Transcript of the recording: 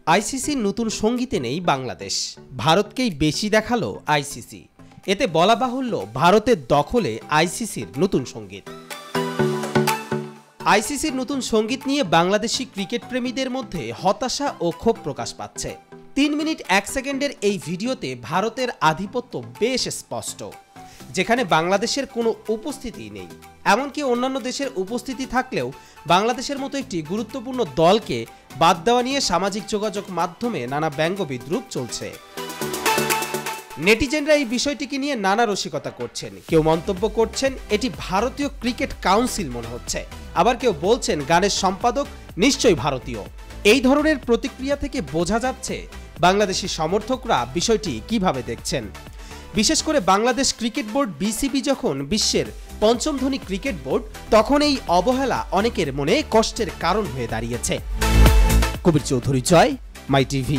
আইসিসির নতুন সঙ্গীতে নেই বাংলাদেশ, ভারতকেই বেশি দেখালো আইসিসি। এতে বলা বাহুল্য ভারতের দখলে আইসিসির নতুন সঙ্গীত। আইসিসির নতুন সঙ্গীত নিয়ে বাংলাদেশি ক্রিকেট প্রেমীদের মধ্যে হতাশা ও ক্ষোভ প্রকাশ পাচ্ছে। 3 মিনিট 1 সেকেন্ডের এই ভিডিওতে ভারতের আধিপত্য বেশ স্পষ্ট, যেখানে বাংলাদেশের কোনো উপস্থিতি নেই। এমনকি অন্যান্য দেশের উপস্থিতি থাকলেও বাংলাদেশের মতো একটি গুরুত্বপূর্ণ দলকে বাদ দেওয়া নিয়ে সামাজিক যোগাযোগ মাধ্যমে নানা ব্যঙ্গ বিদ্রূপ চলছে। নেটিজেনরা এই বিষয়টিকে নিয়ে নানা রসিকতা করছেন। কেউ মন্তব্য করছেন এটি ভারতীয় ক্রিকেট কাউন্সিল মনে হচ্ছে, আবার কেউ বলছেন গানের সম্পাদক নিশ্চয়ই ভারতীয়। এই ধরনের প্রতিক্রিয়া থেকে বোঝা যাচ্ছে বাংলাদেশি সমর্থকরা বিষয়টি কিভাবে দেখছেন। বিশেষ করে বাংলাদেশ ক্রিকেট বোর্ড বিসিবি যখন বিশ্বের 5ম ধনী ক্রিকেট বোর্ড, তখন এই অবহেলা অনেকের মনে কষ্টের কারণ হয়ে দাঁড়িয়েছে। কবির চৌধুরী জয়, মাই টিভি।